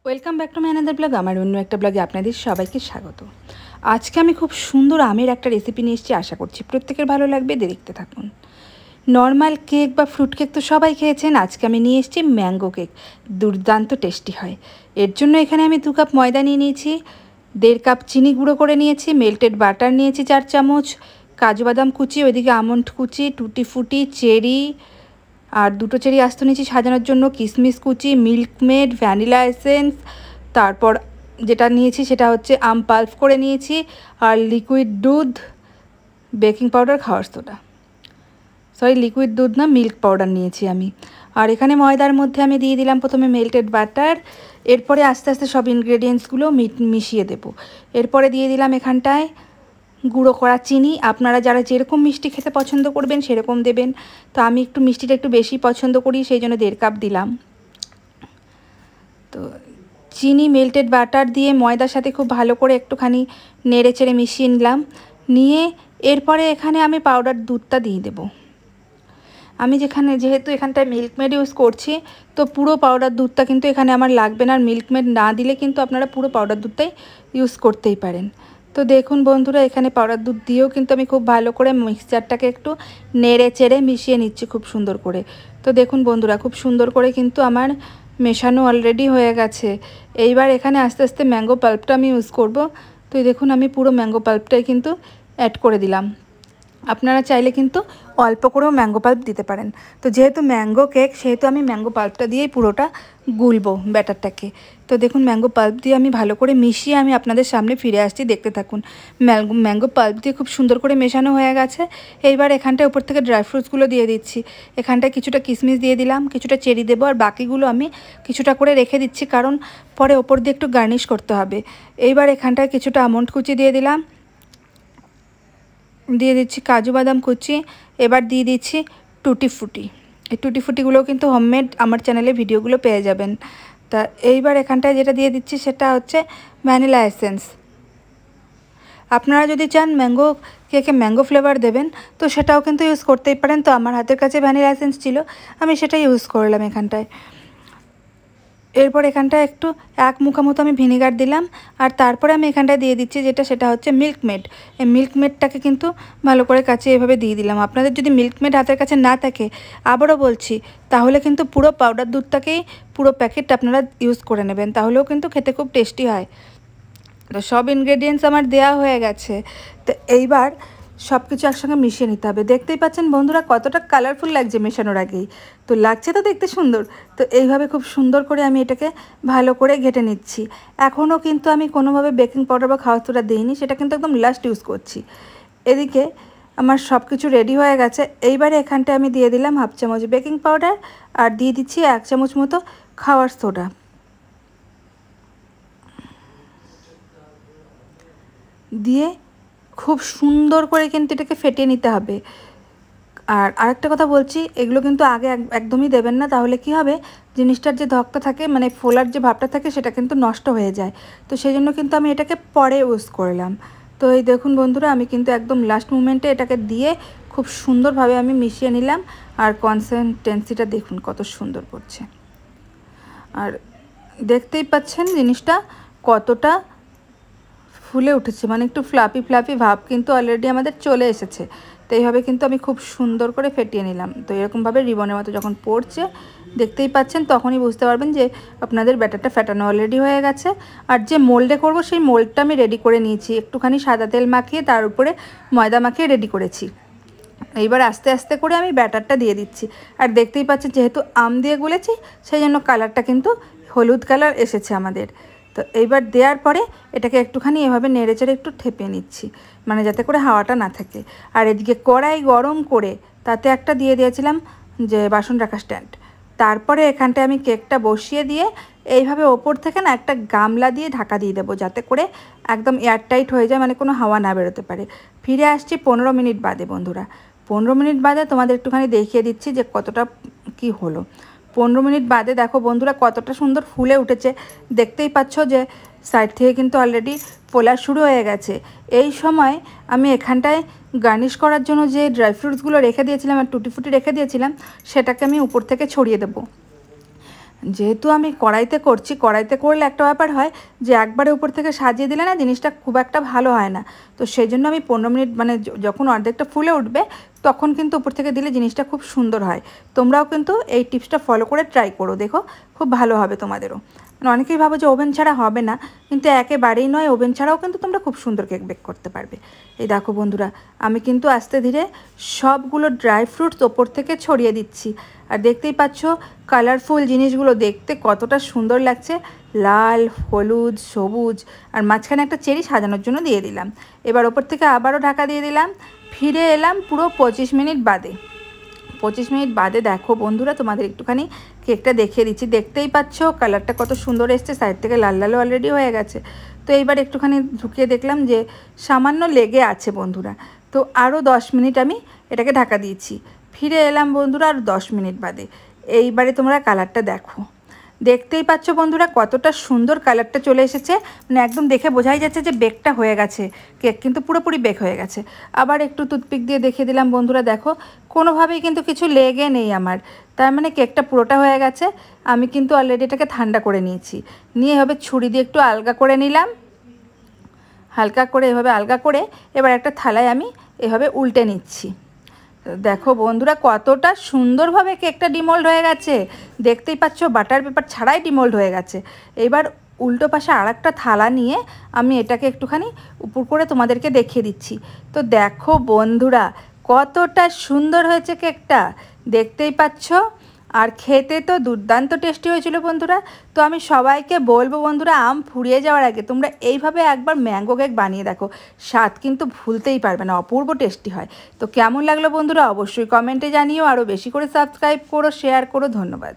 Welcome back to my another blog. আমার অন্য একটা ব্লগে আপনাদের সবাইকে স্বাগত। আজকে আমি খুব সুন্দর আমের একটা রেসিপি নিয়ে এসেছি, আশা করছি প্রত্যেকের ভালো লাগবে, দেখতে থাকুন। নর্মাল কেক বা ফ্রুট কেক তো সবাই খেয়েছেন, আজকে আমি নিয়ে এসেছি ম্যাঙ্গো কেক। দুর্দান্ত টেস্টি হয়। এর জন্য এখানে আমি 2 কাপ ময়দা নিয়ে নিয়েছি, 1.5 কাপ চিনি গুঁড়ো করে নিয়েছি, মেল্টেড বাটার নিয়েছি 4 চামচ, কাজু বাদাম কুচি, ওইদিকে আমন্ড কুচি, টুটি ফুটি, চেরি আর 2টো চেরি আস্ত নিয়েছি সাজানোর জন্য, কিশমিশ কুচি, মিল্কমেড, ভ্যানিলা এসেন্স, তারপর যেটা নিয়েছি সেটা হচ্ছে আম পাল্প করে নিয়েছি, আর লিকুইড দুধ, বেকিং পাউডার, খাওয়ার সোডা, লিকুইড দুধ না, মিল্ক পাউডার নিয়েছি আমি। আর এখানে ময়দার মধ্যে আমি দিয়ে দিলাম প্রথমে মেল্টেড বাটার, এরপরে আস্তে আস্তে সব ইনগ্রেডিয়েন্টসগুলো মিশিয়ে দেবো। এরপরে দিয়ে দিলাম এখানটায় গুঁড়ো করা চিনি। আপনারা যারা যেরকম মিষ্টি খেতে পছন্দ করবেন সেরকম দেবেন, তো আমি একটু মিষ্টিটা একটু বেশি পছন্দ করি, সেই জন্য 1.5 কাপ দিলাম। তো চিনি, মেল্টেড বাটার দিয়ে ময়দার সাথে খুব ভালো করে একটুখানি নেড়ে চেড়ে মিশিয়ে নিলাম। নিয়ে এরপরে এখানে আমি পাউডার দুধটা দিয়ে দেবো। আমি যেহেতু এখানটায় মিল্কমেড ইউজ করছি, তো পুরো পাউডার দুধটা কিন্তু এখানে আমার লাগবে না। আর মিল্কমেড না দিলে কিন্তু আপনারা পুরো পাউডার দুধটাই ইউজ করতেই পারেন। তো দেখুন বন্ধুরা, এখানে পাউডার দুধ দিয়েও কিন্তু আমি খুব ভালো করে মিক্সচারটাকে একটু নেড়ে চেড়ে মিশিয়ে নিচ্ছি খুব সুন্দর করে। তো দেখুন বন্ধুরা, খুব সুন্দর করে কিন্তু আমার মেশানো অলরেডি হয়ে গেছে। এইবার এখানে আস্তে আস্তে ম্যাঙ্গো পাল্পটা আমি ইউজ করব। তো দেখুন, আমি পুরো ম্যাঙ্গো পাল্পটাই কিন্তু অ্যাড করে দিলাম। আপনারা চাইলে কিন্তু অল্প করেও ম্যাঙ্গো পাল্প দিতে পারেন। তো যেহেতু ম্যাঙ্গো কেক, সেহেতু আমি ম্যাঙ্গো পাল্পটা দিয়েই পুরোটা গুলবো ব্যাটারটাকে। তো দেখুন, ম্যাঙ্গো পাল্প দিয়ে আমি ভালো করে মিশিয়ে আমি আপনাদের সামনে ফিরে আসছি, দেখতে থাকুন। ম্যাঙ্গো পাল্প দিয়ে খুব সুন্দর করে মেশানো হয়ে গেছে। এইবার এখানটায় উপর থেকে ড্রাই ফ্রুটসগুলো দিয়ে দিচ্ছি। এখানটায় কিছুটা কিশমিশ দিয়ে দিলাম, কিছুটা চেরি দেবো, আর বাকিগুলো আমি কিছুটা করে রেখে দিচ্ছি, কারণ পরে ওপর দিয়ে একটু গার্নিশ করতে হবে। এইবার এখানটায় কিছুটা আমন্ড কুচি দিয়ে দিলাম, দিয়ে দিচ্ছি কাজু বাদাম কুচি, এবার দিয়ে দিচ্ছি টুটি ফুটি। এই টুটি ফুটিগুলোও কিন্তু হোমমেড, আমার চ্যানেলে ভিডিওগুলো পেয়ে যাবেন। তা এইবার এখানটায় যেটা দিয়ে দিচ্ছি সেটা হচ্ছে ভ্যানিলা এসেন্স। আপনারা যদি চান ম্যাঙ্গো কেকে ম্যাঙ্গো ফ্লেভার দেবেন, তো সেটাও কিন্তু ইউজ করতেই পারেন। তো আমার হাতের কাছে ভ্যানিলা এসেন্স ছিল, আমি সেটাই ইউজ করলাম এখানটায়। এরপর এখানটায় একটু 1 মুখা মতো আমি ভিনেগার দিলাম, আর তারপরে আমি এখানটায় দিয়ে দিচ্ছি সেটা হচ্ছে মিল্কমেড। এই মিল্কমেডটাকে কিন্তু ভালো করে কাছে এভাবে দিয়ে দিলাম। আপনাদের যদি মিল্কমেড হাতের কাছে না থাকে, আবারও বলছি, তাহলে কিন্তু পুরো পাউডার দুধটাকেই পুরো প্যাকেট আপনারা ইউজ করে নেবেন, তাহলেও কিন্তু খেতে খুব টেস্টি হয়। তো সব ইনগ্রেডিয়েন্টস আমার দেওয়া হয়ে গেছে। তো এইবার সব কিছু একসঙ্গে মিশিয়ে নিতে হবে। দেখতেই পাচ্ছেন বন্ধুরা, কতটা কালারফুল লাগছে মেশানোর আগেই। তো লাগছে তো দেখতে সুন্দর। তো এইভাবে খুব সুন্দর করে আমি এটাকে ভালো করে ঘেটে নিচ্ছি। এখনও কিন্তু আমি কোনোভাবে বেকিং পাউডার বা খাওয়ার সোডা দিইনি, সেটা কিন্তু একদম লাস্ট ইউজ করছি। এদিকে আমার সব কিছু রেডি হয়ে গেছে। এইবারে এখানটায় আমি দিয়ে দিলাম 1/2 চামচ বেকিং পাউডার, আর দিয়ে দিচ্ছি 1 চামচ মতো খাওয়ার সোডা। দিয়ে খুব সুন্দর করে কিন্তু এটাকে ফেটিয়ে নিতে হবে। আর আরেকটা কথা বলছি, এগুলো কিন্তু আগে একদমই দেবেন না, তাহলে কি হবে, জিনিসটার যে ধকটা থাকে, মানে ফোলার যে ভাবটা থাকে, সেটা কিন্তু নষ্ট হয়ে যায়। তো সেই জন্য কিন্তু আমি এটাকে পরে ইউজ করলাম। তো এই দেখুন বন্ধুরা, আমি কিন্তু একদম লাস্ট মুমেন্টে এটাকে দিয়ে খুব সুন্দরভাবে আমি মিশিয়ে নিলাম। আর কনসিস্টেন্সিটা দেখুন কত সুন্দর করছে। আর দেখতেই পাচ্ছেন জিনিসটা কতটা ফুলে উঠেছে, মানে একটু ফ্লাপি ফ্লাপি ভাব কিন্তু অলরেডি আমাদের চলে এসেছে। তো এইভাবে কিন্তু আমি খুব সুন্দর করে ফেটিয়ে নিলাম। তো এরকমভাবে রিবনের মতো যখন পড়ছে, দেখতেই পাচ্ছেন, তখনই বুঝতে পারবেন যে আপনাদের ব্যাটারটা ফেটানো অলরেডি হয়ে গেছে। আর যে মোল্ডে করব, সেই মোল্ডটা আমি রেডি করে নিয়েছি, একটুখানি সাদা তেল মাখিয়ে তার উপরে ময়দা মাখিয়ে রেডি করেছি। এইবার আস্তে আস্তে করে আমি ব্যাটারটা দিয়ে দিচ্ছি। আর দেখতেই পাচ্ছেন, যেহেতু আম দিয়ে গুলেছি, সেই জন্য কালারটা কিন্তু হলুদ কালার এসেছে আমাদের। তো এইবার দেওয়ার পরে এটাকে একটুখানি এভাবে নেড়েচেড়ে একটু ঠেপে নিচ্ছি, মানে যাতে করে হাওয়াটা না থাকে। আর এদিকে কড়াই গরম করে তাতে একটা দিয়ে দিয়েছিলাম যে বাসন রাখা স্ট্যান্ড। তারপরে এখানটায় আমি কেকটা বসিয়ে দিয়ে এইভাবে ওপর থেকে না একটা গামলা দিয়ে ঢাকা দিয়ে দেবো, যাতে করে একদম এয়ারটাইট হয়ে যায়, মানে কোনো হাওয়া না বেরোতে পারে। ফিরে আসছি 15 মিনিট বাদে বন্ধুরা। 15 মিনিট বাদে তোমাদের একটুখানি দেখিয়ে দিচ্ছি যে কতটা কি হলো। 15 মিনিট বাদে দেখো বন্ধুরা, কতটা সুন্দর ফুলে উঠেছে। দেখতেই পাচ্ছ যে সাইড থেকে কিন্তু অলরেডি ফোলা শুরু হয়ে গেছে। এই সময় আমি এখানটায় গার্নিশ করার জন্য যে ড্রাই ফ্রুটসগুলো রেখে দিয়েছিলাম আর টুটি ফুটি রেখে দিয়েছিলাম, সেটাকে আমি উপর থেকে ছড়িয়ে দেবো। যেহেতু আমি কড়াইতে করছি, কড়াইতে করলে একটা ব্যাপার হয় যে একবারে উপর থেকে সাজিয়ে দিলে না জিনিসটা খুব একটা ভালো হয় না। তো সেই জন্য আমি 15 মিনিট মানে যখন অর্ধেকটা ফুলে উঠবে তখন কিন্তু উপর থেকে দিলে জিনিসটা খুব সুন্দর হয়। তোমরাও কিন্তু এই টিপসটা ফলো করে ট্রাই করো, দেখো খুব ভালো হবে তোমাদেরও। মানে অনেকেই ভাবো যে ওভেন ছাড়া হবে না, কিন্তু একেবারেই নয়, ওভেন ছাড়াও কিন্তু তোমরা খুব সুন্দর কেক বেক করতে পারবে। এই দেখো বন্ধুরা, আমি কিন্তু আস্তে ধীরে সবগুলো ড্রাই ফ্রুটস ওপর থেকে ছড়িয়ে দিচ্ছি। আর দেখতেই পাচ্ছ কালারফুল জিনিসগুলো দেখতে কতটা সুন্দর লাগছে, লাল, হলুদ, সবুজ, আর মাঝখানে একটা চেরি সাজানোর জন্য দিয়ে দিলাম। এবার ওপর থেকে আবারও ঢাকা দিয়ে দিলাম। ফিরে এলাম পুরো 25 মিনিট বাদে। 25 মিনিট বাদে দেখো বন্ধুরা, তোমাদের একটুখানি কেকটা দেখিয়ে দিচ্ছি। দেখতেই পাচ্ছ কালারটা কত সুন্দর এসছে, সাইড থেকে লাল লালও অলরেডি হয়ে গেছে। তো এইবার একটুখানি ঢুকিয়ে দেখলাম যে সামান্য লেগে আছে বন্ধুরা। তো আরও 10 মিনিট আমি এটাকে ঢাকা দিয়েছি। ফিরে এলাম বন্ধুরা আর 10 মিনিট বাদে। এইবারে তোমরা কালারটা দেখো, দেখতেই পাচ্ছ বন্ধুরা কতটা সুন্দর কালারটা চলে এসেছে। মানে একদম দেখে বোঝাই যাচ্ছে যে বেকটা হয়ে গেছে, কেক কিন্তু পুরোপুরি বেক হয়ে গেছে। আবার একটু টুথপিক দিয়ে দেখিয়ে দিলাম বন্ধুরা, দেখো কোনোভাবেই কিন্তু কিছু লেগে নেই আমার, তার মানে কেকটা পুরোটা হয়ে গেছে। আমি কিন্তু অলরেডি এটাকে ঠান্ডা করে নিয়েছি, নিয়ে এভাবে ছুরি দিয়ে একটু আলগা করে নিলাম, হালকা করে এভাবে আলগা করে এবার একটা থালায় আমি এভাবে উল্টে নিচ্ছি। দেখো বন্ধুরা কতটা সুন্দরভাবে কেকটা ডিমোল্ড হয়ে গেছে, দেখতেই পাচ্ছ বাটার পেপার ছাড়াই ডিমোল্ড হয়ে গেছে। এবার উল্টো পাশে আর একটা থালা নিয়ে আমি এটাকে একটুখানি উপর করে তোমাদেরকে দেখিয়ে দিচ্ছি। তো দেখো বন্ধুরা কতটা সুন্দর হয়েছে কেকটা, দেখতেই পাচ্ছ। আর খেতে তো দুর্দান্ত টেস্টি হয়েছিল বন্ধুরা। তো আমি সবাইকে বলবো বন্ধুরা, আম ফুরিয়ে যাওয়ার আগে তোমরা এইভাবে একবার ম্যাঙ্গো কেক বানিয়ে দেখো, স্বাদ কিন্তু ভুলতেই পারবে না, অপূর্ব টেস্টি হয়। তো কেমন লাগলো বন্ধুরা অবশ্যই কমেন্টে জানিও, আরও বেশি করে সাবস্ক্রাইব করো, শেয়ার করো। ধন্যবাদ।